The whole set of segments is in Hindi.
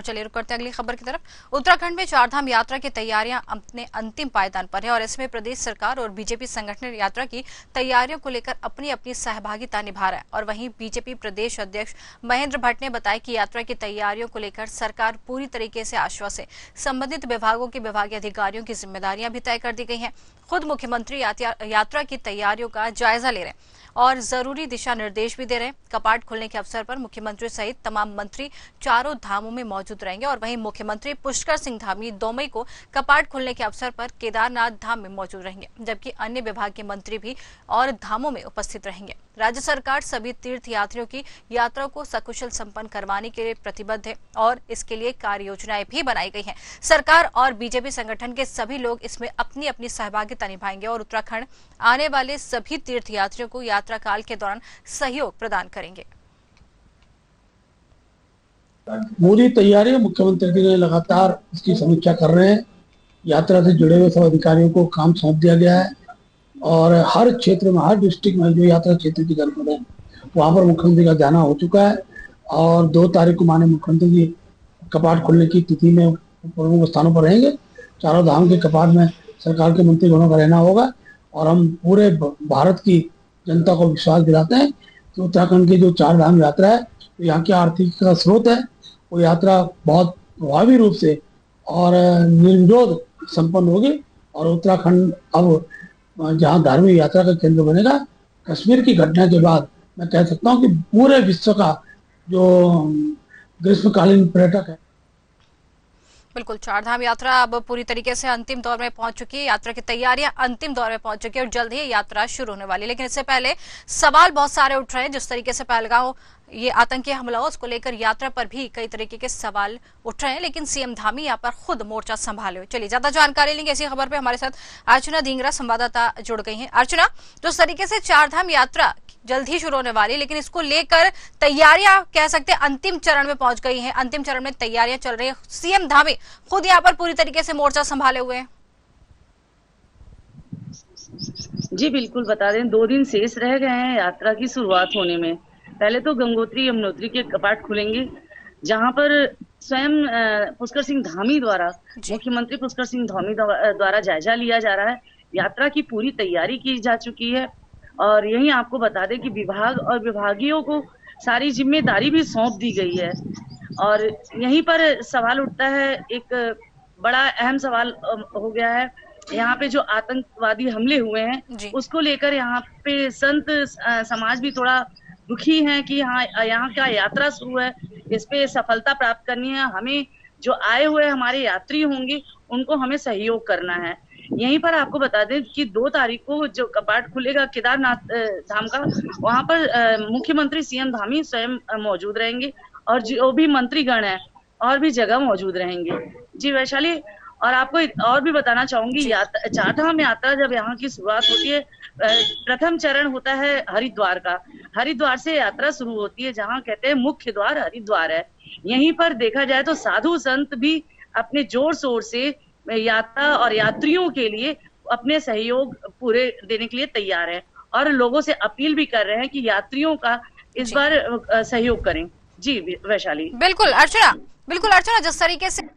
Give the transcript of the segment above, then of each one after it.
चलिए रुक करते हैं अगली खबर की तरफ। उत्तराखंड में चारधाम यात्रा की तैयारियां अपने अंतिम पायदान पर है और इसमें प्रदेश सरकार और बीजेपी संगठन यात्रा की तैयारियों को लेकर अपनी अपनी सहभागिता निभा रहा है। और वहीं बीजेपी प्रदेश अध्यक्ष महेंद्र भट्ट ने बताया कि यात्रा की तैयारियों को लेकर सरकार पूरी तरीके से आश्वस्त है। संबंधित विभागों के विभागीय अधिकारियों की जिम्मेदारियां भी तय कर दी गई हैं। खुद मुख्यमंत्री यात्रा की तैयारियों का जायजा ले रहे हैं और जरूरी दिशा निर्देश भी दे रहे हैं। कपाट खुलने के अवसर पर मुख्यमंत्री सहित तमाम मंत्री चारों धामों में मौजूद रहेंगे और वहीं मुख्यमंत्री पुष्कर सिंह धामी 2 मई को कपाट खुलने के अवसर पर केदारनाथ धाम में मौजूद रहेंगे, जबकि अन्य विभाग के मंत्री भी और धामों में उपस्थित रहेंगे। राज्य सरकार सभी तीर्थ यात्रियों की यात्रा को सकुशल संपन्न करवाने के लिए प्रतिबद्ध है और इसके लिए कार्य योजनाएं भी बनाई गई हैं। सरकार और बीजेपी संगठन के सभी लोग इसमें अपनी अपनी सहभागिता निभाएंगे और उत्तराखंड आने वाले सभी तीर्थ यात्रियों को यात्रा काल के दौरान सहयोग प्रदान करेंगे। पूरी तैयारी मुख्यमंत्री जी ने लगातार इसकी समीक्षा कर रहे हैं। यात्रा से जुड़े हुए सब अधिकारियों को काम सौंप दिया गया है और हर क्षेत्र में, हर डिस्ट्रिक्ट में जो यात्रा क्षेत्र की जरूरत है वहां पर मुख्यमंत्री का जाना हो चुका है और 2 तारीख को माननीय मुख्यमंत्री जी कपाट खुलने की तिथि में प्रमुख स्थानों पर रहेंगे। चारों धाम के कपाट में सरकार के मंत्रीगणों का रहना होगा और हम पूरे भारत की जनता को विश्वास दिलाते हैं कि उत्तराखंड की जो 4 धाम यात्रा है तो यहाँ की आर्थिक का स्रोत है। वो यात्रा बहुत प्रभावी रूप से और निर्विरोध संपन्न होगी और उत्तराखंड अब जहाँ धार्मिक यात्रा का केंद्र बनेगा। कश्मीर की घटना के बाद मैं कह सकता हूँ कि पूरे विश्व का जो ग्रीष्मकालीन पर्यटक है। बिल्कुल, चारधाम यात्रा अब पूरी तरीके से अंतिम दौर में पहुंच चुकी है। यात्रा की तैयारियां अंतिम दौर में पहुंच चुकी है और जल्द ही यात्रा शुरू होने वाली है। लेकिन इससे पहले सवाल बहुत सारे उठ रहे हैं। जिस तरीके से पहलगांव ये आतंकी हमला उसको लेकर यात्रा पर भी कई तरीके के सवाल उठ रहे हैं, लेकिन सीएम धामी यहाँ पर खुद मोर्चा संभाले हुए। चलिए ज्यादा जानकारी लेंगे इसी खबर पे। हमारे साथ अर्चना ढींगरा संवाददाता जुड़ गई हैं। अर्चना, जिस तरीके से चारधाम यात्रा जल्द ही शुरू होने वाली, लेकिन इसको लेकर तैयारियां कह सकते हैं अंतिम चरण में पहुंच गई हैं। अंतिम चरण में तैयारियां चल रही है। सीएम धामी खुद यहाँ पर पूरी तरीके से मोर्चा संभाले हुए हैं। जी बिल्कुल, बता दें 2 दिन शेष रह गए हैं यात्रा की शुरुआत होने में। पहले तो गंगोत्री यमुनोत्री के कपाट खुलेंगे, जहां पर स्वयं पुष्कर सिंह धामी द्वारा, मुख्यमंत्री पुष्कर सिंह धामी द्वारा जायजा लिया जा रहा है। यात्रा की पूरी तैयारी की जा चुकी है और यही आपको बता दें कि विभाग और विभागियों को सारी जिम्मेदारी भी सौंप दी गई है। और यहीं पर सवाल उठता है, एक बड़ा अहम सवाल हो गया है यहाँ पे जो आतंकवादी हमले हुए हैं उसको लेकर यहाँ पे संत समाज भी थोड़ा दुखी है कि हाँ, यहाँ का यात्रा शुरू है, इस पे सफलता प्राप्त करनी है। हमें जो आए हुए हमारे यात्री होंगे उनको हमें सहयोग करना है। यहीं पर आपको बता दें कि 2 तारीख को जो कपाट खुलेगा केदारनाथ धाम का, वहां पर मुख्यमंत्री सीएम धामी स्वयं मौजूद रहेंगे और जो भी मंत्रीगण है और भी जगह मौजूद रहेंगे। जी वैशाली, और आपको और भी बताना चाहूंगी, चारधाम यात्रा जब यहाँ की शुरुआत होती है, प्रथम चरण होता है हरिद्वार का। हरिद्वार से यात्रा शुरू होती है, जहाँ कहते हैं मुख्य द्वार हरिद्वार है। यहीं पर देखा जाए तो साधु संत भी अपने जोर शोर से यात्रा और यात्रियों के लिए अपने सहयोग पूरे देने के लिए तैयार है और लोगों से अपील भी कर रहे हैं कि यात्रियों का इस बार सहयोग करें। जी वैशाली। बिल्कुल अर्चना, जिस तरीके से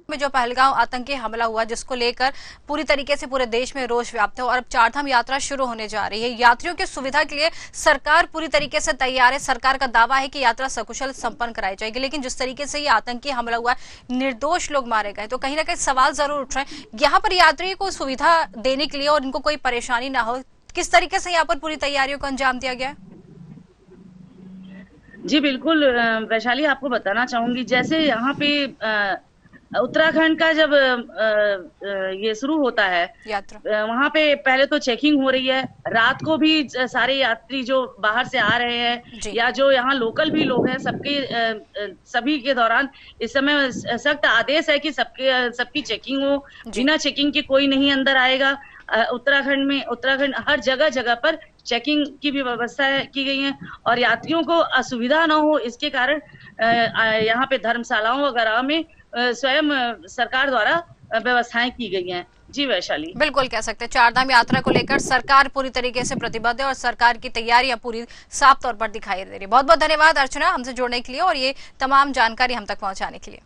में जो पहलगांव आतंकी हमला हुआ जिसको लेकर पूरी तरीके से पूरे देश में रोष व्याप्त है और अब चारधाम यात्रा शुरू होने जा रही है। यात्रियों की सुविधा के लिए सरकार पूरी तरीके से तैयार है। सरकार का दावा है कि यात्रा सकुशल संपन्न कराई जाएगी, लेकिन जिस तरीके से ये आतंकी हमला हुआ, निर्दोष लोग मारे गए, तो कहीं ना कहीं सवाल जरूर उठ रहे हैं। यहाँ पर यात्री को सुविधा देने के लिए और इनको कोई परेशानी ना हो, किस तरीके से यहाँ पर पूरी तैयारियों को अंजाम दिया गया है? जी बिल्कुल वैशाली, आपको बताना चाहूंगी, जैसे यहाँ पे उत्तराखंड का जब ये शुरू होता है यात्रा, वहाँ पे पहले तो चेकिंग हो रही है। रात को भी सारे यात्री जो बाहर से आ रहे हैं या जो यहाँ लोकल भी लोग हैं, सभी के दौरान इस समय सख्त आदेश है कि सबकी चेकिंग हो। बिना चेकिंग के कोई नहीं अंदर आएगा। उत्तराखंड हर जगह पर चेकिंग की भी व्यवस्था की गई है और यात्रियों को असुविधा न हो इसके कारण यहाँ पे धर्मशालाओं वगैरह में स्वयं सरकार द्वारा व्यवस्थाएं की गई हैं। जी वैशाली, बिल्कुल कह सकते हैं चारधाम यात्रा को लेकर सरकार पूरी तरीके से प्रतिबद्ध है और सरकार की तैयारियां पूरी साफ तौर पर दिखाई दे रही है। बहुत बहुत धन्यवाद अर्चना हमसे जुड़ने के लिए और ये तमाम जानकारी हम तक पहुंचाने के लिए।